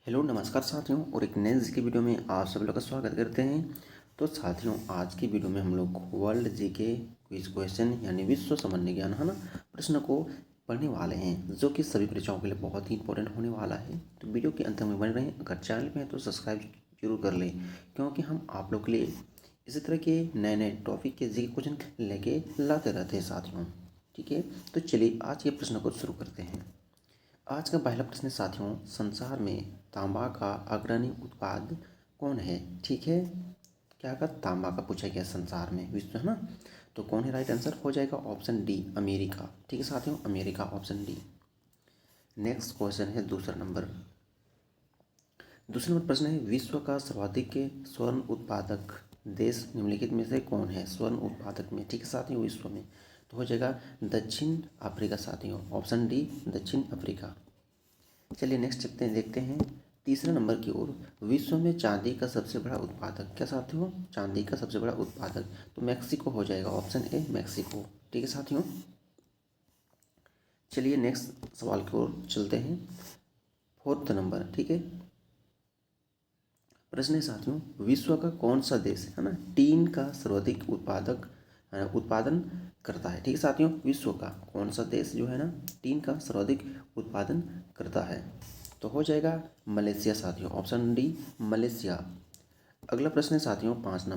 Hello नमस्कार साथियों, और एक नए जी के वीडियो में आप सभी लोग का स्वागत करते हैं। तो साथियों, आज की वीडियो में हम लोग वर्ल्ड जी के क्विज क्वेश्चन यानी विश्व सामान्य ज्ञान है ना प्रश्न को पढ़ने वाले हैं, जो कि सभी परीक्षाओं के लिए बहुत ही इंपॉर्टेंट होने वाला है। तो वीडियो के अंत में बने रहें। अगर चैनल पे हैं तो सब्सक्राइब जरूर कर लें, क्योंकि हम आप लोग के लिए इसी तरह के नए नए टॉपिक के जी के क्वेश्चन लेके लाते रहते हैं साथियों। ठीक है, तो चलिए आज के प्रश्न को शुरू करते हैं। आज का पहला प्रश्न है साथियों, संसार में तांबा का अग्रणी उत्पाद कौन है? ठीक है, क्या का तांबा का पूछा गया संसार में, विश्व है ना। तो कौन है? राइट आंसर हो जाएगा ऑप्शन डी, अमेरिका। ठीक है साथियों, America, option D. Next question है दूसरा नंबर प्रश्न है, विश्व का सर्वाधिक स्वर्ण उत्पादक देश निम्नलिखित में से कौन है? स्वर्ण उत्पादक में, ठीक है साथियों, विश्व में तो हो जाएगा दक्षिण अफ्रीका साथियों, ऑप्शन डी, दक्षिण अफ्रीका। चलिए नेक्स्ट चलते हैं, देखते हैं तीसरे नंबर की ओर। विश्व में चांदी का सबसे बड़ा उत्पादक, क्या साथियों? चांदी का सबसे बड़ा उत्पादक तो मैक्सिको हो जाएगा, ऑप्शन ए, मैक्सिको। ठीक है साथियों, चलिए नेक्स्ट सवाल की ओर चलते हैं। फोर्थ नंबर, ठीक है, प्रश्न है साथियों, विश्व का कौन सा देश है ना टीन का सर्वाधिक उत्पादन करता है? ठीक है साथियों, विश्व का कौन सा देश जो है ना टीन का सर्वाधिक उत्पादन करता है? तो हो जाएगा मलेशिया साथियों, ऑप्शन डी, मलेशिया। अगला प्रश्न है साथियों, 5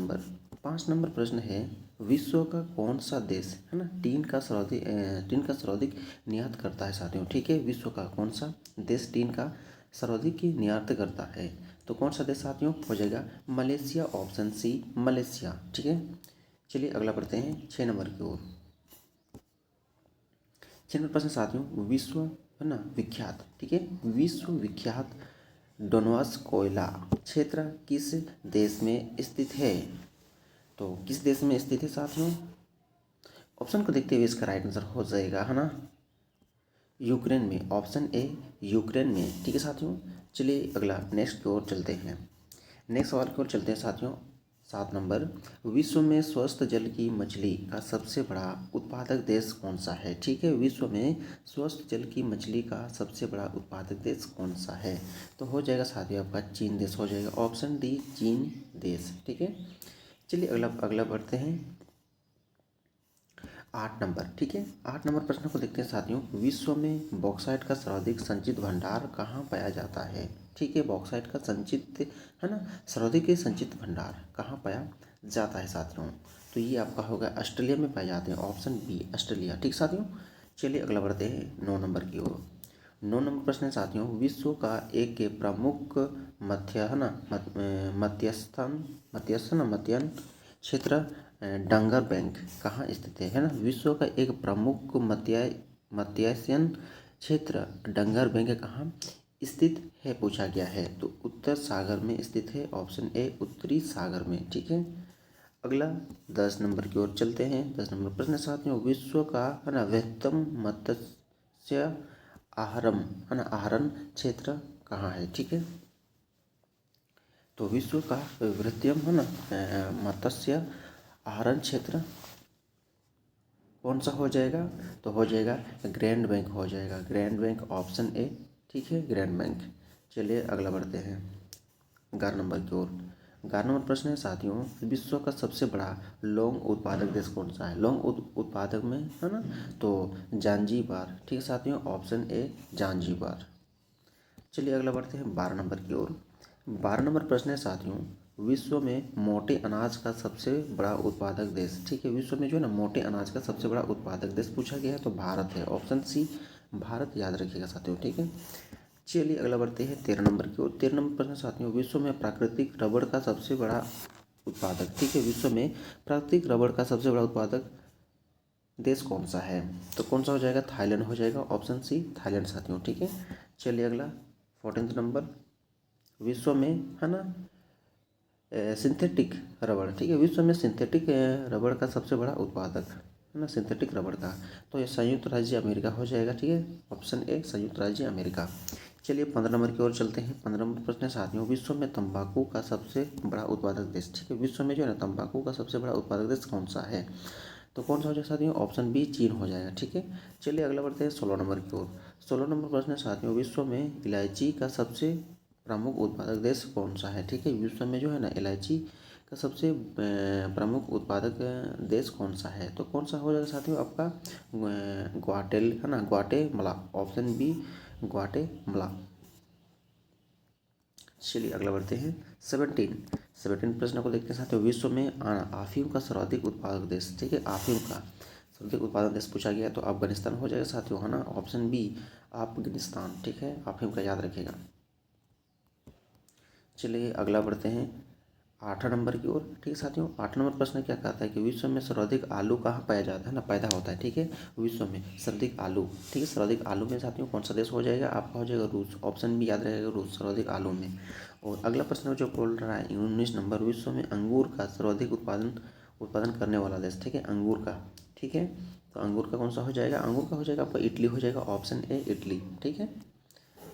नंबर प्रश्न है, विश्व का कौन सा देश है ना टीन का सर्वाधिक निर्यात करता है साथियों? ठीक है, विश्व का कौन सा देश टीन का सर्वाधिक निर्यात करता है? तो कौन सा देश साथियों? हो जाएगा मलेशिया, ऑप्शन सी, मलेशिया। ठीक है, चलिए अगला पढ़ते हैं 6 नंबर की ओर। 6 नंबर प्रश्न साथियों, विश्व है ना विख्यात, ठीक है, विश्व विख्यात डोनवास कोयला क्षेत्र किस देश में स्थित है? तो किस देश में स्थित है साथियों? ऑप्शन को देखते हुए इसका राइट आंसर हो जाएगा है ना यूक्रेन में, ऑप्शन ए, यूक्रेन में। ठीक है साथियों, चलिए अगला नेक्स्ट की ओर चलते हैं। नेक्स्ट सवाल की ओर चलते हैं साथियों। 7 नंबर, विश्व में स्वस्थ जल की मछली का सबसे बड़ा उत्पादक देश कौन सा है? ठीक है, विश्व में स्वस्थ जल की मछली का सबसे बड़ा उत्पादक देश कौन सा है? तो हो जाएगा साथियों आपका चीन देश हो जाएगा, ऑप्शन डी, चीन देश। ठीक है, चलिए अगला अगला बढ़ते हैं 8 नंबर, ठीक है, 8 नंबर प्रश्न को देखते हैं साथियों, विश्व में बॉक्साइट का सर्वाधिक संचित भंडार कहाँ पाया जाता है? ठीक है, बॉक्साइट का संचित है ना सर्वाधिक संचित भंडार कहाँ पाया जाता है साथियों? तो ये आपका होगा ऑस्ट्रेलिया में पाए जाते हैं, ऑप्शन बी, ऑस्ट्रेलिया। ठीक साथियों, चलिए अगला बढ़ते हैं 9 नंबर की ओर। 9 नंबर प्रश्न है साथियों, विश्व का एक प्रमुख मध्य है ना मध्यस्थन क्षेत्र डंगर बैंक कहाँ स्थित है ना विश्व का एक प्रमुख मत्स्यन क्षेत्र डंगर बैंक कहाँ स्थित है पूछा गया है? तो उत्तर सागर में स्थित है, ऑप्शन ए, उत्तरी सागर में। ठीक है, अगला 10 नंबर की ओर चलते हैं। 10 नंबर प्रश्न साथियों, विश्व का है ना वृहत्तम मत्स्य आहरम है ना आहरण क्षेत्र कहाँ है? ठीक है, तो विश्व का वृहत्तम है ना मत्स्य आहरण क्षेत्र कौन सा हो जाएगा? तो हो जाएगा ग्रैंड बैंक हो जाएगा, ग्रैंड बैंक, ऑप्शन ए। ठीक है, ग्रैंड बैंक। चलिए अगला बढ़ते हैं 11 नंबर की ओर। 11 नंबर प्रश्न है साथियों, विश्व का सबसे बड़ा लौंग उत्पादक देश कौन सा है? लौंग उत्पादक में है ना तो जांजीबार। ठीक है साथियों, ऑप्शन ए, जांजीबार। चलिए अगला बढ़ते हैं 12 नंबर की ओर। 12 नंबर प्रश्न है साथियों, विश्व में मोटे अनाज का सबसे बड़ा उत्पादक देश, ठीक है, विश्व में जो है ना मोटे अनाज का सबसे बड़ा उत्पादक देश पूछा गया है तो भारत है, ऑप्शन सी, भारत, याद रखिएगा साथियों। ठीक है, चलिए अगला बढ़ते हैं 13 नंबर की ओर। 13 नंबर प्रश्न साथियों, विश्व में प्राकृतिक रबड़ का सबसे बड़ा उत्पादक, ठीक है, विश्व में प्राकृतिक रबड़ का सबसे बड़ा उत्पादक देश कौन सा है? तो कौन सा हो जाएगा? थाईलैंड हो जाएगा, ऑप्शन सी, थाईलैंड साथियों। ठीक है, चलिए अगला 14 नंबर, विश्व में है ना सिंथेटिक रबड़, ठीक है, विश्व में सिंथेटिक रबड़ का सबसे बड़ा उत्पादक है ना सिंथेटिक रबड़ का, तो ये संयुक्त राज्य अमेरिका हो जाएगा। ठीक है, ऑप्शन ए, संयुक्त राज्य अमेरिका। चलिए 15 नंबर की ओर चलते हैं। 15 नंबर प्रश्न है साथियों, विश्व में तंबाकू का सबसे बड़ा उत्पादक देश, ठीक है, विश्व में जो है ना तंबाकू का सबसे बड़ा उत्पादक देश कौन सा है? तो कौन सा हो जाएगा साथियों? ऑप्शन बी, चीन हो जाएगा। ठीक है, चलिए अगला बढ़ते हैं 16 नंबर की ओर। 16 नंबर प्रश्न है साथियों, विश्व में इलायची का सबसे प्रमुख उत्पादक देश कौन सा है? ठीक है, विश्व में जो है ना इलायची का सबसे प्रमुख उत्पादक देश कौन सा है? तो कौन सा हो जाएगा साथियों आपका? ग्वाटेल है ना, ग्वाटेमाला, ऑप्शन बी ग्वाटेमाला। चलिए अगला बढ़ते हैं 17 प्रश्न को देखते हैं साथियों। विश्व में अफीम का सर्वाधिक उत्पादक देश, ठीक है, अफीम का सर्वाधिक उत्पादक देश पूछा गया तो अफगानिस्तान हो जाएगा साथियों, है ना, ऑप्शन बी अफगानिस्तान, ठीक है, अफीम का याद रखिएगा। चलिए अगला बढ़ते हैं 8 नंबर की ओर। ठीक है साथियों, 8 नंबर प्रश्न क्या कहता है कि विश्व में सर्वाधिक आलू कहाँ पाया जाता है ना, पैदा होता है, ठीक है, विश्व में सर्वाधिक आलू, ठीक है, सर्वाधिक आलू में साथियों कौन सा देश हो जाएगा आपका? हो जाएगा रूस, ऑप्शन भी याद रहेगा, रूस सर्वाधिक आलू में। और अगला प्रश्न जो बोल रहा है 19 नंबर, विश्व में अंगूर का सर्वाधिक उत्पादन करने वाला देश, ठीक है, अंगूर का, ठीक है, तो अंगूर का कौन सा हो जाएगा? अंगूर का हो जाएगा आपका इटली हो जाएगा, ऑप्शन ए इटली, ठीक है।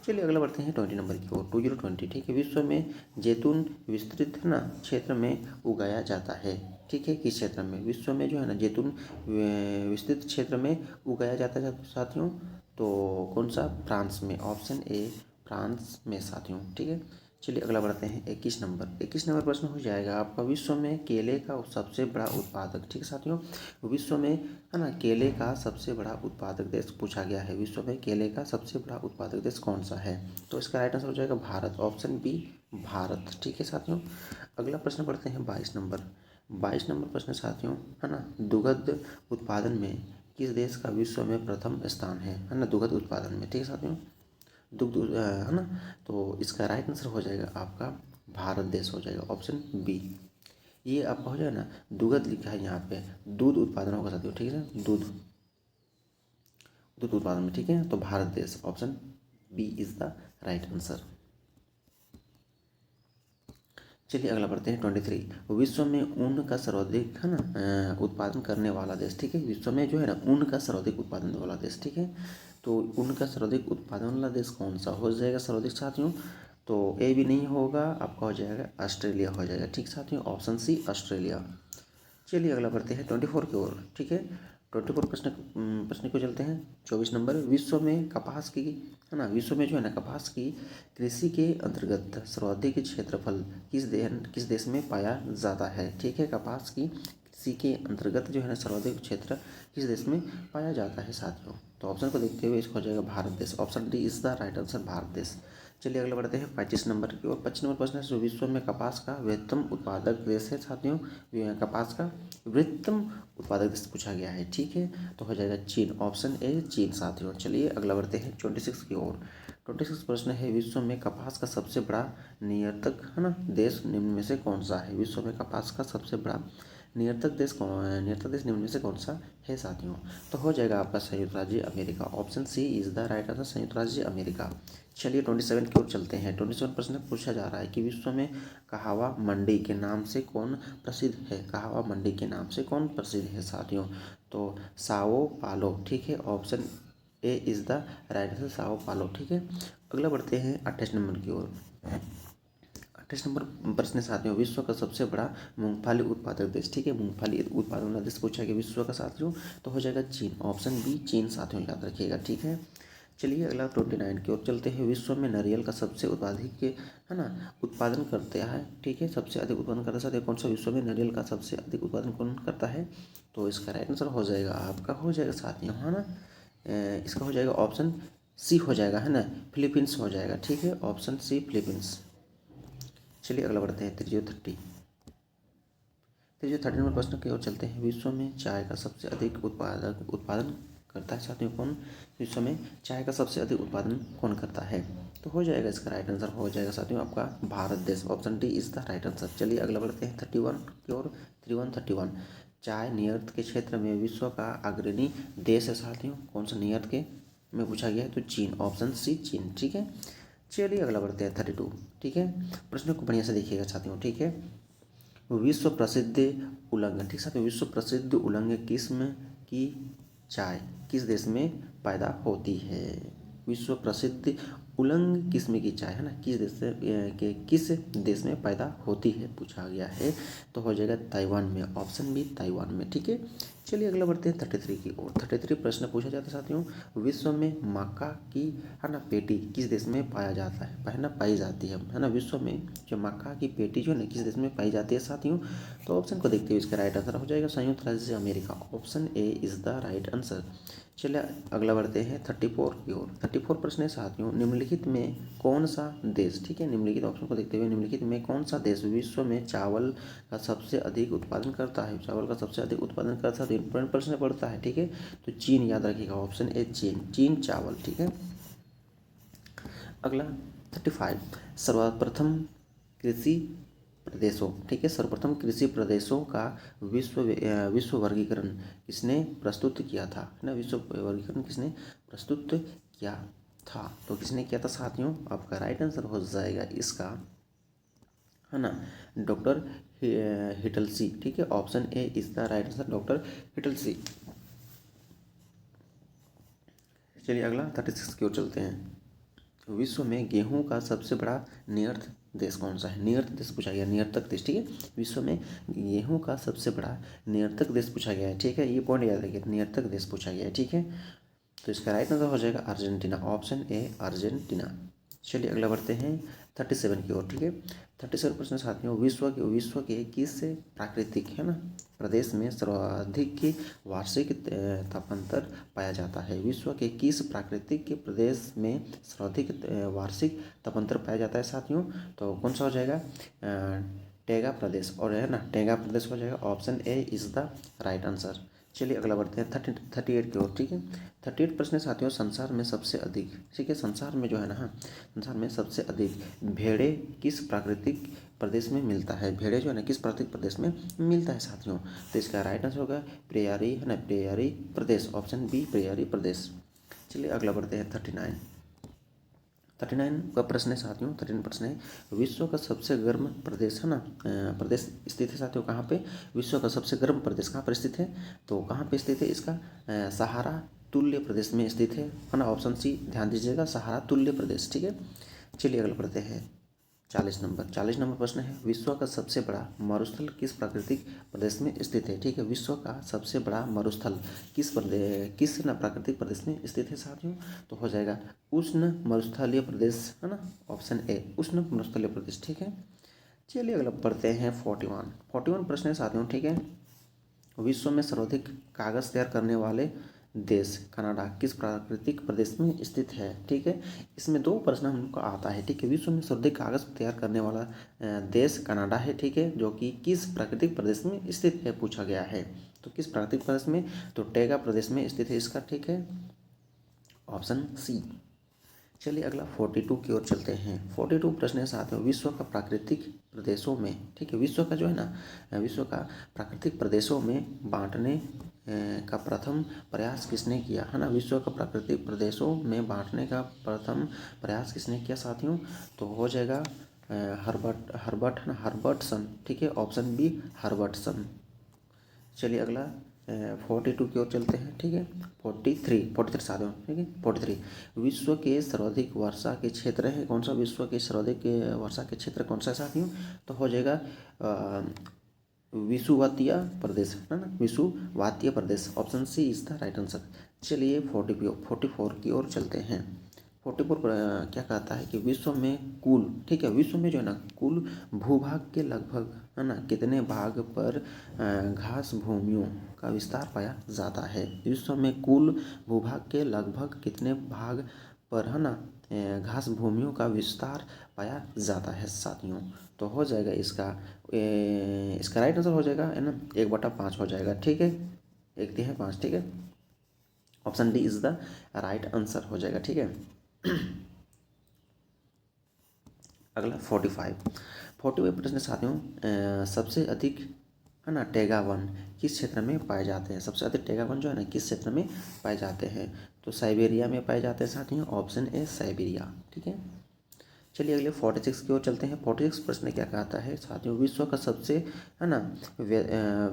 चलिए अगला बढ़ते हैं 20 नंबर की ओर, 2020, ठीक है, विश्व में जैतून विस्तृत है ना क्षेत्र में उगाया जाता है, ठीक है, किस क्षेत्र में? विश्व में जो है ना जैतून विस्तृत क्षेत्र में उगाया जाता है साथियों, तो कौन सा? फ्रांस में, ऑप्शन ए फ्रांस में साथियों, ठीक है। चलिए अगला बढ़ते हैं 21 नंबर प्रश्न हो जाएगा आपका, विश्व में केले का सबसे बड़ा उत्पादक, ठीक है साथियों, विश्व में है ना केले का सबसे बड़ा उत्पादक देश पूछा गया है, विश्व में केले का सबसे बड़ा उत्पादक देश कौन सा है? तो इसका राइट आंसर हो जाएगा भारत, ऑप्शन बी भारत, ठीक है साथियों। अगला प्रश्न पढ़ते हैं 22 नंबर प्रश्न साथियों, है ना, दुग्ध उत्पादन में किस देश का विश्व में प्रथम स्थान है ना, दुग्ध उत्पादन में, ठीक है साथियों, दुग्ध है ना, तो इसका राइट आंसर हो जाएगा आपका भारत देश हो जाएगा, ऑप्शन बी। ये आपका हो जाएगा ना, दुग्ध लिखा है यहाँ पे, दूध उत्पादन होगा साथियों, ठीक है ना, दूध उत्पादन में, ठीक है, तो भारत देश, option B is the right answer. चलिए अगला बढ़ते हैं 23, विश्व में ऊन का सर्वाधिक है ना उत्पादन करने वाला देश, ठीक है, विश्व में जो है ना ऊन का सर्वाधिक उत्पादन वाला देश, ठीक है, तो ऊन का सर्वाधिक उत्पादन वाला देश कौन सा हो जाएगा सर्वाधिक साथियों? तो ए भी नहीं होगा, आपका हो जाएगा ऑस्ट्रेलिया हो जाएगा, ठीक साथियों, ऑप्शन सी ऑस्ट्रेलिया। चलिए अगला बढ़ते हैं 24 की ओर, ठीक है, 24 प्रश्न को चलते हैं। 24 नंबर, विश्व में कपास की है ना, विश्व में जो है ना कपास की कृषि के अंतर्गत सर्वाधिक क्षेत्रफल किस देश में पाया जाता है? ठीक है, कपास की कृषि के अंतर्गत जो है ना सर्वाधिक क्षेत्र किस देश में पाया जाता है साथियों? तो ऑप्शन को देखते हुए इसको हो जाएगा भारत देश, option D is the right answer, Bharat देश। चलिए अगला बढ़ते हैं 25 नंबर की ओर। 25 नंबर प्रश्न है, विश्व में कपास का वृहत्तम उत्पादक देश है साथियों, कपास का वृहत्तम उत्पादक देश पूछा गया है, ठीक है, तो हो जाएगा चीन, ऑप्शन ए चीन साथियों। चलिए अगला बढ़ते हैं 26 की ओर। 26 प्रश्न है, विश्व में कपास का सबसे बड़ा निर्यातक है ना देश निम्न में से कौन सा है? विश्व में कपास का सबसे बड़ा निर्यातक देश निम्न में से कौन सा है साथियों? तो हो जाएगा आपका संयुक्त राज्य America, option C is the right answer, संयुक्त राज्य अमेरिका। चलिए 27 की ओर चलते हैं। 27 प्रश्न पूछा जा रहा है कि विश्व में कहावा मंडी के नाम से कौन प्रसिद्ध है? कहावा मंडी के नाम से कौन प्रसिद्ध है साथियों? तो साओ पालो, ठीक है, option A is the right answer, Sao पालो, ठीक है। अगला बढ़ते हैं 28 नंबर की ओर। 28 नंबर प्रश्न साथियों, विश्व का सबसे बड़ा मूंगफली उत्पादक देश, ठीक है, मूंगफली उत्पादन वाला देश पूछा गया विश्व का साथियों, तो हो जाएगा चीन, ऑप्शन बी चीन साथियों, याद रखिएगा, ठीक है। चलिए अगला 29 की ओर चलते हैं। विश्व में नारियल का सबसे अधिक है ना उत्पादन करते हैं, ठीक है, सबसे अधिक उत्पादन करता है कौन सा? विश्व में नारियल का सबसे अधिक उत्पादन कौन करता है? तो इसका राइट आंसर हो जाएगा आपका, हो जाएगा साथियों, है ना, इसका हो जाएगा ऑप्शन सी हो जाएगा, है ना, फिलीपींस हो जाएगा, ठीक है, ऑप्शन सी फिलीपींस। चलिए अगला बढ़ते हैं 30 नंबर प्रश्न की ओर चलते हैं। विश्व में चाय का सबसे अधिक उत्पादन करता है साथियों कौन? विश्व में चाय का सबसे अधिक उत्पादन कौन करता है? तो हो जाएगा इसका राइट आंसर हो जाएगा साथियों आपका भारत देश, option D is the right answer. चलिए अगला बढ़ते हैं 31 की ओर। 31 चाय निर्यात के क्षेत्र में विश्व का अग्रणी देश है साथियों, कौन सा निर्यात के में पूछा गया है? तो चीन, ऑप्शन सी चीन, ठीक है। चलिए अगला बढ़ते हैं 32, ठीक है, प्रश्न को बढ़िया से देखिएगा साथियों, ठीक है। विश्व प्रसिद्ध उलंग, ठीक साथियों, विश्व प्रसिद्ध उलंग किस्म की चाय किस देश में पैदा होती है? विश्व प्रसिद्ध उलंग किस्म की चाय है ना किस देश में पैदा होती है पूछा गया है, तो हो जाएगा ताइवान में, ऑप्शन बी ताइवान में, ठीक है। चलिए अगला बढ़ते हैं 33 की ओर। 33 प्रश्न पूछा जाता है साथियों, विश्व में मक्का की है ना पेटी किस देश में पाया जाता है ना पाई जाती है ना। विश्व में जो मक्का की पेटी जो है ना किस देश में पाई जाती है साथियों। तो ऑप्शन को देखते हुए इसका राइट आंसर हो जाएगा संयुक्त राज्य America. Option A is the right answer. चलिए अगला बढ़ते हैं 34 की ओर। 34 प्रश्न है साथियों, निम्नलिखित में कौन सा देश, ठीक है, निम्नलिखित ऑप्शन को देखते हुए निम्नलिखित में कौन सा देश विश्व में चावल का सबसे अधिक उत्पादन करता है। चावल का सबसे अधिक उत्पादन करता है तो इंपॉर्टेंट प्रश्न पड़ता है, ठीक है। तो चीन याद रखिएगा, ऑप्शन ए चीन चावल, ठीक है। अगला 35, सर्वप्रथम कृषि प्रदेशों, ठीक है, सर्वप्रथम कृषि प्रदेशों का विश्व वर्गीकरण किसने प्रस्तुत किया था, है ना। विश्व वर्गीकरण किसने प्रस्तुत किया था, तो किसने किया था साथियों। आपका राइट आंसर हो जाएगा इसका, है ना, डॉक्टर हिटलसी, ठीक है। Option A is the right answer, doctor Whittlesey. चलिए अगला 36 की ओर चलते हैं। विश्व में गेहूं का सबसे बड़ा नियत देश कौन सा है। नियत देश पूछा गया, नियतक देश, ठीक है। विश्व में गेहूं का सबसे बड़ा नियतक देश पूछा गया है, ठीक है। ये पॉइंट याद रखिए, नियतक देश पूछा गया है, ठीक है। तो इसका राइट आंसर हो जाएगा अर्जेंटीना। Option A Argentina. चलिए अगला बढ़ते हैं 37 की ओर, ठीक है। 37 प्रश्न साथियों, विश्व के किस प्राकृतिक, है ना, प्रदेश में सर्वाधिक वार्षिक तापांतर पाया जाता है। विश्व के किस प्राकृतिक प्रदेश में सर्वाधिक वार्षिक तापांतर पाया जाता है साथियों। तो कौन सा हो जाएगा, टेगा प्रदेश, और है ना टेगा प्रदेश हो जाएगा। Option A is the right answer. चलिए अगला बढ़ते हैं 38 की ओर, ठीक है। 38 प्रश्न साथियों, संसार में सबसे अधिक, ठीक है, संसार में जो है ना, हाँ, संसार में सबसे अधिक भेड़े किस प्राकृतिक प्रदेश में मिलता है। भेड़े जो है ना किस प्राकृतिक प्रदेश में मिलता है साथियों। तो इसका राइट आंसर होगा प्रियारी, है ना, प्रियारी प्रदेश। ऑप्शन बी प्रियारी प्रदेश। चलिए अगला बढ़ते हैं 39 का प्रश्न है साथियों। 39 प्रश्न है, विश्व का सबसे गर्म प्रदेश, है ना, प्रदेश स्थित है साथियों कहाँ पे। विश्व का सबसे गर्म प्रदेश कहाँ पर स्थित है, तो कहाँ पे स्थित है इसका, सहारा तुल्य प्रदेश में स्थित है ना। ऑप्शन सी ध्यान दीजिएगा, सहारा तुल्य प्रदेश, ठीक है। चलिए अगला बढ़ते हैं 40 नंबर प्रश्न है, विश्व का सबसे बड़ा मरुस्थल किस प्राकृतिक प्रदेश में स्थित है, ठीक है। विश्व का सबसे बड़ा मरुस्थल किस ना प्राकृतिक प्रदेश में स्थित है साथियों। तो हो जाएगा उष्ण मरुस्थलीय प्रदेश, है ना। ऑप्शन ए उष्ण मरुस्थलीय प्रदेश, ठीक है। चलिए अगला पढ़ते हैं 41 प्रश्न है साथियों, ठीक है। विश्व में सर्वाधिक कागज तैयार करने वाले देश कनाडा किस प्राकृतिक प्रदेश में स्थित है, ठीक है। इसमें दो प्रश्न हमको आता है, ठीक है। विश्व में सर्वाधिक कागज तैयार करने वाला देश कनाडा है, ठीक है, जो कि किस प्राकृतिक प्रदेश में स्थित है पूछा गया है। तो किस प्राकृतिक प्रदेश में, तो टेगा प्रदेश में स्थित है इसका, ठीक है। Option C. चलिए अगला 42 की ओर चलते हैं। 42 प्रश्न है साथ में, विश्व का प्राकृतिक प्रदेशों में, ठीक है, विश्व का जो है ना, विश्व का प्राकृतिक प्रदेशों में बांटने का प्रथम प्रयास किसने किया, है ना। विश्व का प्राकृतिक प्रदेशों में बांटने का प्रथम प्रयास किसने किया साथियों। तो हो जाएगा हर्बर्टसन, ठीक है। Option B Herbertson. चलिए अगला 42 की ओर चलते हैं, ठीक है। 43 साथियों, ठीक है। 43, विश्व के सर्वाधिक वर्षा के क्षेत्र है कौन सा। विश्व के सर्वाधिक वर्षा के क्षेत्र कौन सा साथियों। तो हो जाएगा विषुवतीय प्रदेश, है ना, विषुवतीय प्रदेश। Option C is the right answer. चलिए 44 की ओर चलते हैं। 44 क्या कहता है कि विश्व में कुल, ठीक है, विश्व में जो है ना कुल भूभाग के लगभग, है ना, कितने भाग पर घास भूमियों का विस्तार पाया जाता है। विश्व में कुल भूभाग के लगभग कितने भाग पर, है ना, घास भूमियों का विस्तार पाया जाता है साथियों। तो हो जाएगा इसका राइट आंसर हो जाएगा, है ना, 1/5 हो जाएगा, ठीक है, 1/5, ठीक है। Option D is the right answer हो जाएगा, ठीक है। अगला 45 प्रश्न साथियों, सबसे अधिक, है ना, टेगा वन किस क्षेत्र में पाए जाते हैं। सबसे अधिक टेगा वन जो है ना किस क्षेत्र में पाए जाते हैं। तो साइबेरिया में पाए जाते हैं साथियों। ऑप्शन ए साइबेरिया, ठीक है। चलिए अगले 46 की ओर चलते हैं। 46 प्रश्न क्या कहता है साथियों, विश्व का सबसे, है ना,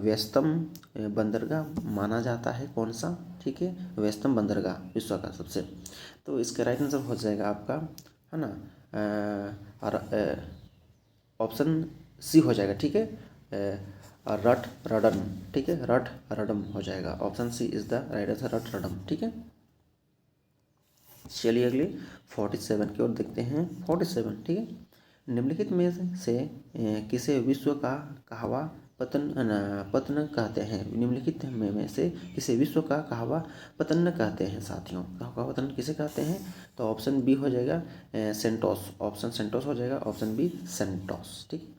व्यस्तम बंदरगाह माना जाता है कौन सा, ठीक है। व्यस्तम बंदरगाह विश्व का सबसे, तो इसका राइट आंसर हो जाएगा आपका, है ना, और ऑप्शन सी हो जाएगा, ठीक है, और रट रडन, ठीक है, रट रडम हो जाएगा। Option C is the right answer, रट रडम, ठीक है। चलिए अगले 47 की ओर देखते हैं। 47, ठीक है। निम्नलिखित में से किसे विश्व का कहवा पतन कहते हैं? निम्नलिखित में से किसे विश्व का कहवा पतन कहते हैं साथियों? कहवा पतन किसे कहते हैं? तो ऑप्शन बी हो जाएगा सेंटोस, ऑप्शन सेंटोस हो जाएगा, ऑप्शन बी सेंटोस, ठीक।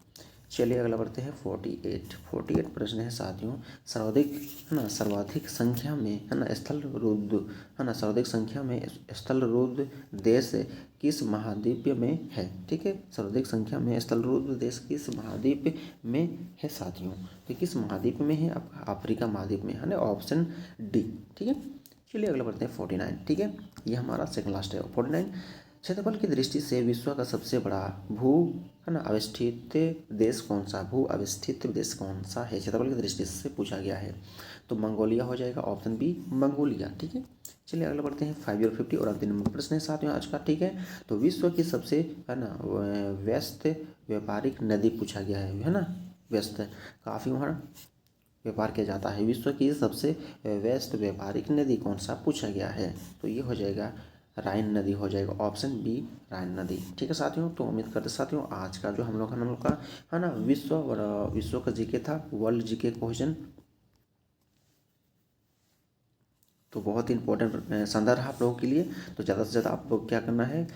चलिए अगला बढ़ते हैं 48 प्रश्न है साथियों। सर्वाधिक, है ना, सर्वाधिक संख्या में, है ना, स्थल रुद्ध, है ना, सर्वाधिक संख्या में स्थल रुद्ध देश किस महाद्वीप में है? ठीक है, सर्वाधिक संख्या में स्थल रुद्ध देश किस महाद्वीप में है साथियों? तो किस महाद्वीप में है? आपका अफ्रीका महाद्वीप में, है ना, ऑप्शन डी, ठीक है। चलिए अगला बढ़ते हैं 49, ठीक है। ये हमारा सेकंड लास्ट है। 49, क्षेत्रफल की दृष्टि से विश्व का सबसे बड़ा भू, है ना, अवस्थित देश कौन सा? भू अवस्थित देश कौन सा है? क्षेत्रफल की दृष्टि से पूछा गया है। तो मंगोलिया हो जाएगा, ऑप्शन बी मंगोलिया, ठीक है। चलिए अगला बढ़ते हैं 5 और 50 और अंतिम नंबर प्रश्न है साथियों आज का, ठीक है। तो विश्व की सबसे, है ना, व्यस्त व्यापारिक नदी पूछा गया है ना, व्यस्त, काफ़ी वहाँ व्यापार किया जाता है। विश्व की सबसे व्यस्त व्यापारिक नदी कौन सा पूछा गया है? तो ये हो जाएगा राइन नदी हो जाएगा, ऑप्शन बी राइन नदी, ठीक है साथियों। तो उम्मीद करते साथियों आज का जो हम लोग का, है ना, विश्व का जीके था, वर्ल्ड जीके क्वेश्चन, तो बहुत ही इंपॉर्टेंट शानदार रहा आप लोगों के लिए। तो ज़्यादा से ज़्यादा आप लोग क्या करना है,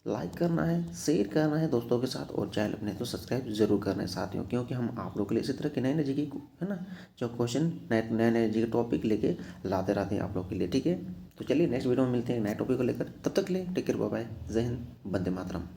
लाइक करना है, शेयर करना है दोस्तों के साथ, और चैनल अपने तो सब्सक्राइब जरूर करना है साथियों, क्योंकि हम आप लोगों के लिए इसी तरह के नए नए जीके, है ना, जो क्वेश्चन नए नए जीके टॉपिक लेके लाते रहते हैं आप लोग के लिए, ठीक है। तो चलिए नेक्स्ट वीडियो में मिलते हैं नए टॉपिक को लेकर, तब तक के लिए टेक केयर, बाय बाय, जय हिंद, वंदे मातरम।